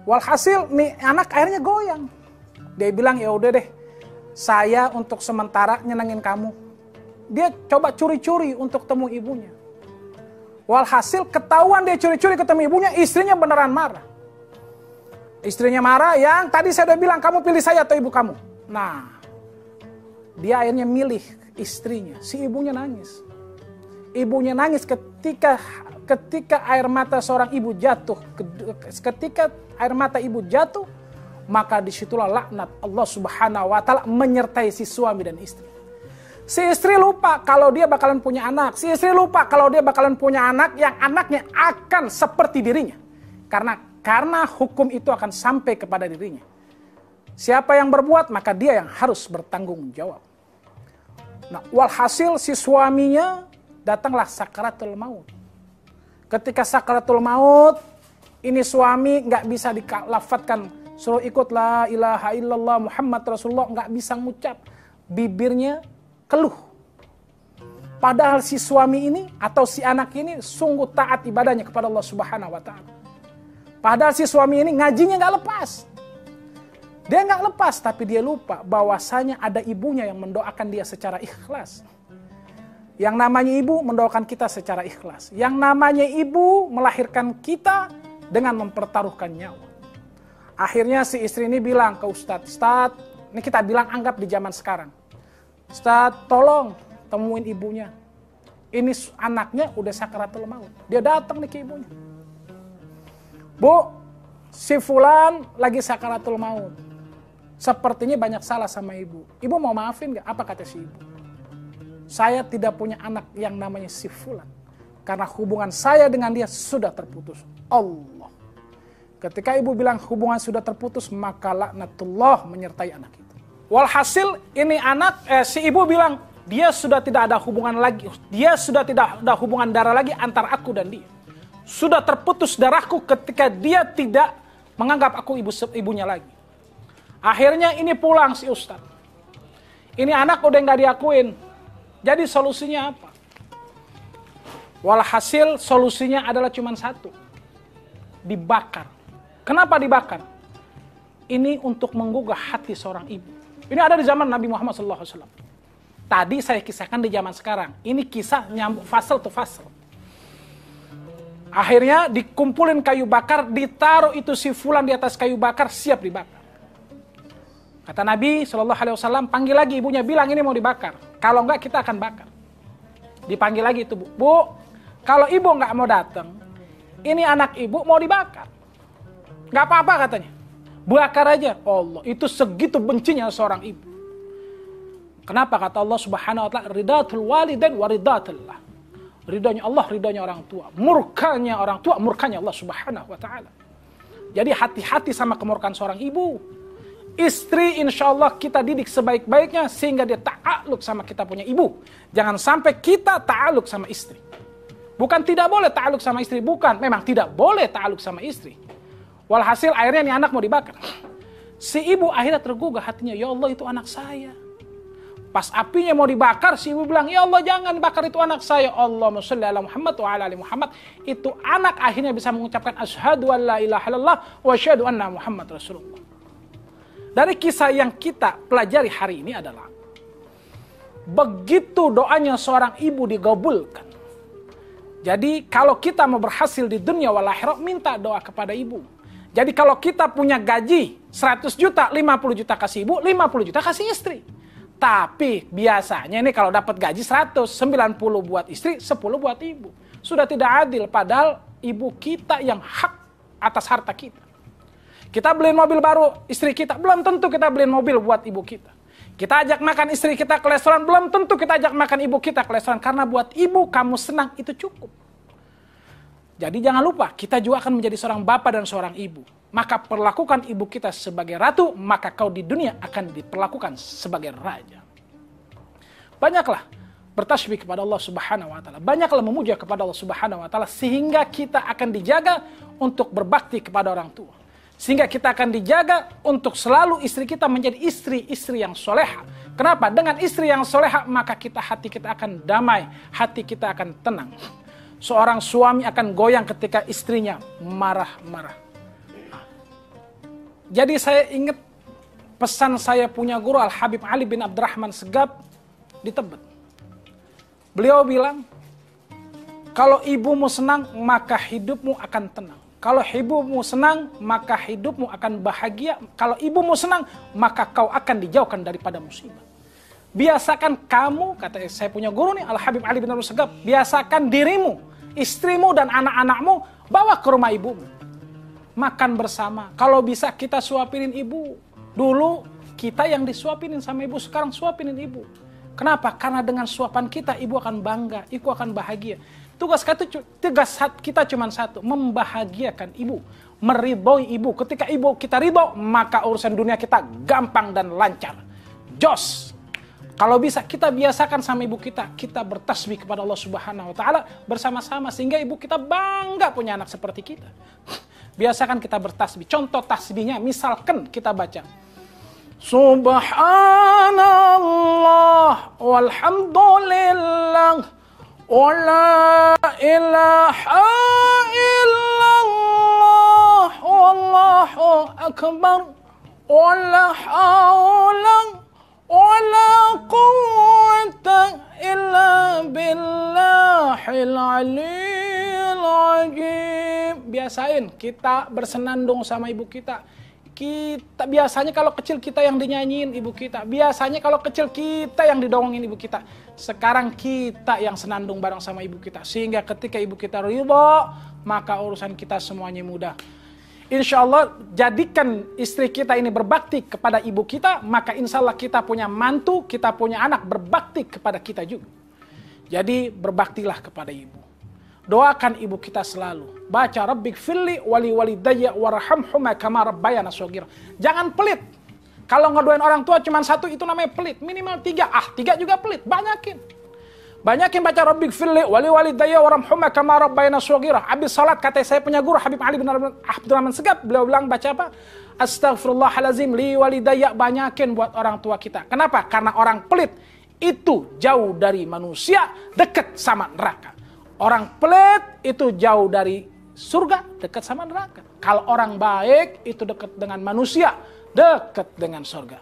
Walhasil nih anak akhirnya goyang. Dia bilang, ya udah deh, saya untuk sementara nyenengin kamu. Dia coba curi-curi untuk temu ibunya. Walhasil ketahuan dia curi-curi ketemu ibunya, istrinya beneran marah. Istrinya marah, yang tadi saya udah bilang kamu pilih saya atau ibu kamu. Nah, dia akhirnya milih istrinya. Si ibunya nangis. Ibunya nangis ketika air mata seorang ibu jatuh. Ketika air mata ibu jatuh, maka disitulah laknat Allah Subhanahu wa Ta'ala menyertai si suami dan istri. Si istri lupa kalau dia bakalan punya anak. Si istri lupa kalau dia bakalan punya anak yang anaknya akan seperti dirinya. Karena hukum itu akan sampai kepada dirinya. Siapa yang berbuat, maka dia yang harus bertanggung jawab. Nah, walhasil si suaminya datanglah sakaratul maut. Ketika sakaratul maut, ini suami nggak bisa dilafadzkan, suruh ikut la ilaha illallah Muhammad Rasulullah, nggak bisa ngucap. Bibirnya keluh. Padahal si suami ini atau si anak ini sungguh taat ibadahnya kepada Allah Subhanahu wa Ta'ala. Padahal si suami ini ngajinya nggak lepas. Dia nggak lepas, tapi dia lupa bahwasanya ada ibunya yang mendoakan dia secara ikhlas. Yang namanya ibu mendoakan kita secara ikhlas. Yang namanya ibu melahirkan kita dengan mempertaruhkan nyawa. Akhirnya si istri ini bilang ke Ustadz, ini kita bilang anggap di zaman sekarang. Ustadz, tolong temuin ibunya. Ini anaknya udah sakaratul maut. Dia datang nih ke ibunya. Bu, si fulan lagi sakaratul maut. Sepertinya banyak salah sama ibu. Ibu mau maafin gak? Apa kata si ibu? Saya tidak punya anak yang namanya si fulan. Karena hubungan saya dengan dia sudah terputus. Allah. Ketika ibu bilang hubungan sudah terputus, maka laknatullah menyertai anak itu. Walhasil ini si ibu bilang, dia sudah tidak ada hubungan lagi. Dia sudah tidak ada hubungan darah lagi antara aku dan dia. Sudah terputus darahku ketika dia tidak menganggap aku ibunya lagi. Akhirnya ini pulang si Ustadz. Ini anak udah nggak diakuin. Jadi solusinya apa? Walhasil solusinya adalah cuma satu. Dibakar. Kenapa dibakar? Ini untuk menggugah hati seorang ibu. Ini ada di zaman Nabi Muhammad SAW. Tadi saya kisahkan di zaman sekarang. Ini kisah nyambung fasal to fasal. Akhirnya dikumpulin kayu bakar, ditaruh itu si fulan di atas kayu bakar, siap dibakar. Kata Nabi SAW, panggil lagi ibunya, bilang ini mau dibakar. Kalau enggak kita akan bakar. Dipanggil lagi itu, Bu, kalau ibu enggak mau datang, ini anak ibu mau dibakar. Enggak apa-apa katanya. Bakar aja. Allah, itu segitu bencinya seorang ibu. Kenapa? Kata Allah Subhanahu wa Ta'ala, ridatul walidain wa ridatullah. Ridhonya Allah, ridhonya orang tua. Murkanya orang tua, murkanya Allah Subhanahu wa Ta'ala. Jadi hati-hati sama kemurkaan seorang ibu. Istri insya Allah kita didik sebaik-baiknya sehingga dia ta'aluk sama kita punya ibu. Jangan sampai kita ta'aluk sama istri. Bukan tidak boleh ta'aluk sama istri, bukan. Memang tidak boleh ta'aluk sama istri. Walhasil akhirnya nih anak mau dibakar. Si ibu akhirnya tergugah hatinya, ya Allah itu anak saya. Pas apinya mau dibakar, si ibu bilang, ya Allah jangan bakar itu anak saya. Allahumma sholli ala Muhammad wa ala ali Muhammad. Itu anak akhirnya bisa mengucapkan asyhadu an la ilaha illallah wa asyhadu anna Muhammad Rasulullah. Dari kisah yang kita pelajari hari ini adalah begitu doanya seorang ibu digabulkan. Jadi kalau kita mau berhasil di dunia wal akhirah, minta doa kepada ibu. Jadi kalau kita punya gaji 100 juta, 50 juta kasih ibu, 50 juta kasih istri. Tapi biasanya ini kalau dapat gaji 100, 90 buat istri, 10 buat ibu. Sudah tidak adil, padahal ibu kita yang hak atas harta kita. Kita beliin mobil baru istri kita, belum tentu kita beliin mobil buat ibu kita. Kita ajak makan istri kita ke restoran, belum tentu kita ajak makan ibu kita ke restoran. Karena buat ibu kamu senang, itu cukup. Jadi jangan lupa, kita juga akan menjadi seorang bapak dan seorang ibu. Maka perlakukan ibu kita sebagai ratu, maka kau di dunia akan diperlakukan sebagai raja. Banyaklah bertasbih kepada Allah Subhanahu wa Ta'ala. Banyaklah memuja kepada Allah Subhanahu wa Ta'ala sehingga kita akan dijaga untuk berbakti kepada orang tua. Sehingga kita akan dijaga untuk selalu istri kita menjadi istri-istri yang soleha. Kenapa? Dengan istri yang soleha maka hati kita akan damai, hati kita akan tenang. Seorang suami akan goyang ketika istrinya marah-marah. Jadi saya ingat pesan saya punya guru Al-Habib Ali bin Abdurrahman Segaf di Tebet. Beliau bilang, kalau ibumu senang, maka hidupmu akan tenang. Kalau ibumu senang, maka hidupmu akan bahagia. Kalau ibumu senang, maka kau akan dijauhkan daripada musibah. Biasakan kamu, kata saya punya guru nih, Al-Habib Ali bin Abdurrahman Segaf, biasakan dirimu, istrimu dan anak-anakmu bawa ke rumah ibumu. Makan bersama. Kalau bisa kita suapinin ibu. Dulu kita yang disuapinin sama ibu, sekarang suapinin ibu. Kenapa? Karena dengan suapan kita, ibu akan bangga, ibu akan bahagia. Tugas kita cuma satu, membahagiakan ibu, meridhoi ibu. Ketika ibu kita ridho, maka urusan dunia kita gampang dan lancar. Jos. Kalau bisa kita biasakan sama ibu kita bertasbih kepada Allah Subhanahu wa taala bersama-sama sehingga ibu kita bangga punya anak seperti kita. Biasakan kita bertasbih. Contoh tasbihnya, misalkan kita baca Subhanallah walhamdulillah wa la ilaha illallah wallahu akbar wa la hawla wa la quwwata illa billahil aliyyil azim. Biasain kita bersenandung sama ibu kita. Kita biasanya kalau kecil kita yang dinyanyiin ibu kita. Biasanya kalau kecil kita yang didongengin ibu kita. Sekarang kita yang senandung bareng sama ibu kita. Sehingga ketika ibu kita ridho, maka urusan kita semuanya mudah. Insya Allah jadikan istri kita ini berbakti kepada ibu kita, maka insya Allah kita punya mantu, kita punya anak berbakti kepada kita juga. Jadi berbaktilah kepada ibu. Doakan ibu kita selalu. Baca Rabbighfirli wali walidayya warhamhuma kama rabbayana shaghira. Jangan pelit. Kalau ngedoain orang tua cuma satu itu namanya pelit. Minimal 3. 3 juga pelit. Banyakin baca Rabbighfirli wali walidayya warhamhuma kama rabbayana shaghira. Habis salat kata saya punya guru Habib Ali bin Abdurrahman Segaf, beliau bilang baca apa? Astaghfirullahalazim li walidayya. Banyakin buat orang tua kita. Kenapa? Karena orang pelit itu jauh dari manusia, dekat sama neraka. Orang pelit itu jauh dari surga, dekat sama neraka. Kalau orang baik itu dekat dengan manusia, dekat dengan surga.